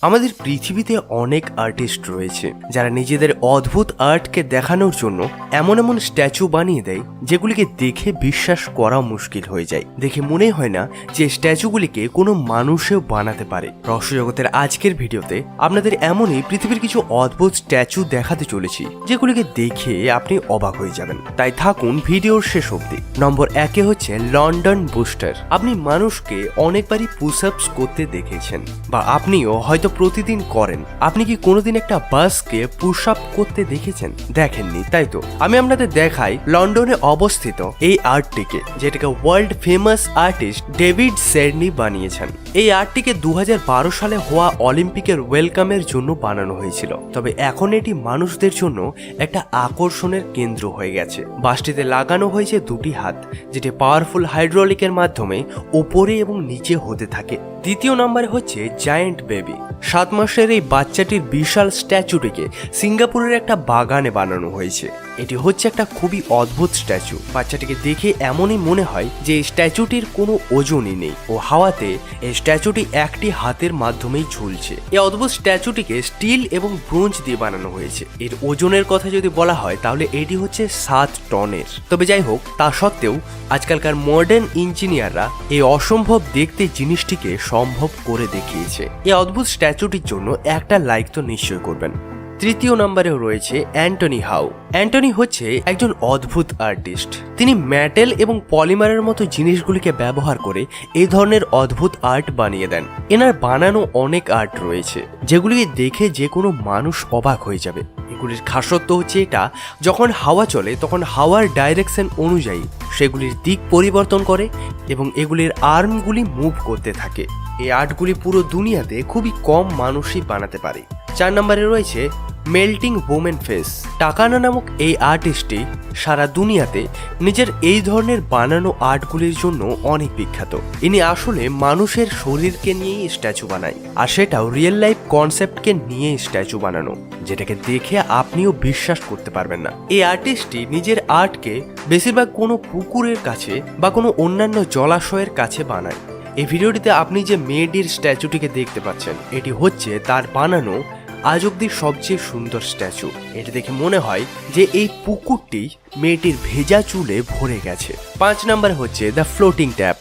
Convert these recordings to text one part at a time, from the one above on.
আমাদের পৃথিবীতে অনেক আর্টিস্ট রয়েছে যারা নিজেদের অদ্ভুত আর্টকে দেখানোর জন্য এমন এমন স্ট্যাচু বানিয়ে দেয় যেগুলিকে দেখে বিশ্বাস করা মুশকিল হয়ে যায়। দেখে মনে হয় না যে স্ট্যাচুগুলিকে কোনো মানুষেও বানাতে পারে। রহস্যজগতের আজকের ভিডিওতে আপনাদের এমনই পৃথিবীর কিছু অদ্ভুত স্ট্যাচু দেখাতে চলেছি যেগুলিকে দেখে আপনি অবাক হয়ে যাবেন। তাই থাকুন ভিডিওর শেষ অবধি। নম্বর 1 হচ্ছে লন্ডন বুস্টার। আপনি মানুষকে অনেকবারই পুশ আপস করতে দেখেছেন বা আপনিও হয়তো প্রতিদিন করেন। আপনি কি কোনোদিন একটা বাসকে পুশ আপ করতে দেখেছেন? দেখেননি, তাই তো আমি আপনাদের দেখাই লন্ডনে অবস্থিত এই আর্টটিকে, যেটাকে ওয়ার্ল্ড ফেমাস আর্টিস্ট ডেভিড সেরনি বানিয়েছেন। এই আর্টটিকে 2012 সালে হওয়া অলিম্পিকের ওয়েলকামের জন্য বানানো হয়েছিল, তবে এখন এটি মানুষদের জন্য একটা আকর্ষণের কেন্দ্র হয়ে গেছে। বাসটিতে লাগানো হয়েছে দুটি হাত, যেটি পাওয়ারফুল হাইড্রোলিকের মাধ্যমে উপরে এবং নিচে হতে থাকে। দ্বিতীয় নম্বরে হচ্ছে জায়ান্ট বেবি। 7 মাসের এই বাচ্চাটির বিশাল স্ট্যাচুটিকে সিঙ্গাপুরের একটা বাগানে বানানো হয়েছে। এটি হচ্ছে একটা খুবই অদ্ভুত স্ট্যাচু। বাচ্চাটিকে দেখে এমনই মনে হয় যে এই স্ট্যাচুটির কোনো ওজনই নেই ও হাওয়াতে এই স্ট্যাচুটি একটি হাতের মাধ্যমেই ঝুলছে। এই অদ্ভুত স্ট্যাচুটিকে স্টিল এবং ব্রোঞ্জ দিয়ে বানানো হয়েছে। এর ওজনের কথা যদি বলা হয় তাহলে এটি হচ্ছে 7 টনের। তবে যাই হোক, তা সত্ত্বেও আজকালকার মডার্ন ইঞ্জিনিয়াররা এই অসম্ভব দেখতে জিনিসটিকে সম্ভব করে দেখিয়েছে। এই অদ্ভুত স্ট্যাচুটির জন্য একটা লাইক তো নিশ্চয় করবেন। তৃতীয় নম্বরেও রয়েছে অ্যান্টনি হাউ। অ্যান্টনি হচ্ছে একজন অদ্ভুত আর্টিস্ট। তিনি মেটাল এবং পলিমারের মতো জিনিসগুলিকে ব্যবহার করে এই ধরনের অদ্ভুত আর্ট বানিয়ে দেন। এনার বানানো অনেক আর্ট রয়েছে যেগুলিকে দেখে যে কোনো মানুষ অবাক হয়ে যাবে। এগুলির খাসত্ব হচ্ছে এটা, যখন হাওয়া চলে তখন হাওয়ার ডাইরেকশন অনুযায়ী সেগুলির দিক পরিবর্তন করে এবং এগুলির আর্মগুলি মুভ করতে থাকে। এই আর্টগুলি পুরো দুনিয়াতে খুবই কম মানুষই বানাতে পারে। 4 নম্বরে রয়েছে মেল্টিং ওমেন ফেস। টাকানা নামক এই আর্টিস্টটি সারা দুনিয়াতে নিজের এই ধরনের বানানো আর্টগুলির জন্য অনেক বিখ্যাত। ইনি আসলে মানুষের শরীরকে নিয়েই স্ট্যাচু বানায়, আর সেটাও রিয়েল লাইফ কনসেপ্টকে নিয়ে স্ট্যাচু বানানো, যেটাকে দেখে আপনিও বিশ্বাস করতে পারবেন না। এই আর্টিস্টটি নিজের আর্টকে বেশিরভাগ কোনো পুকুরের কাছে বা কোনো অন্যান্য জলাশয়ের কাছে বানায়। এই ভিডিওটিতে আপনি যে মেয়েটির স্ট্যাচুটিকে দেখতে পাচ্ছেন, এটি হচ্ছে তার বানানো আজ অব্দি সবচেয়ে সুন্দর স্ট্যাচু। এটি দেখে মনে হয় যে এই পুকুরটি মেয়েটির ভেজা চুলে ভরে গেছে। 5 নম্বরে হচ্ছে দ্য ফ্লোটিং ট্যাপ।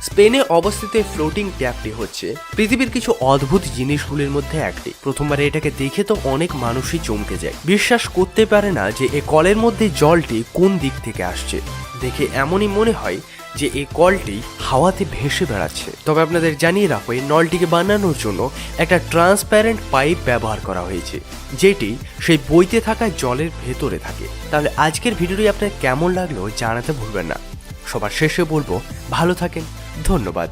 স্পেনে অবস্থিত এই ফ্লোটিং ট্যাপটি হচ্ছে পৃথিবীর কিছু অদ্ভুত জিনিসগুলির মধ্যে একটি। প্রথমবার এটাকে দেখে তো অনেক মানুষই চমকে যায়, বিশ্বাস করতে পারে না যে এই কলের মধ্যে জলটি কোন দিক থেকে আসছে। দেখে এমনই মনে হয় যে এই কলটি হাওয়াতে ভেসে বেড়াচ্ছে। তবে আপনাদের জানিয়ে রাখো, এই নলটিকে বানানোর জন্য একটা ট্রান্সপ্যারেন্ট পাইপ ব্যবহার করা হয়েছে, যেটি সেই বইতে থাকা জলের ভেতরে থাকে। তাহলে আজকের ভিডিওটি আপনার কেমন লাগলো জানাতে ভুলবেন না। সবার শেষে বলবো, ভালো থাকেন, ধন্যবাদ।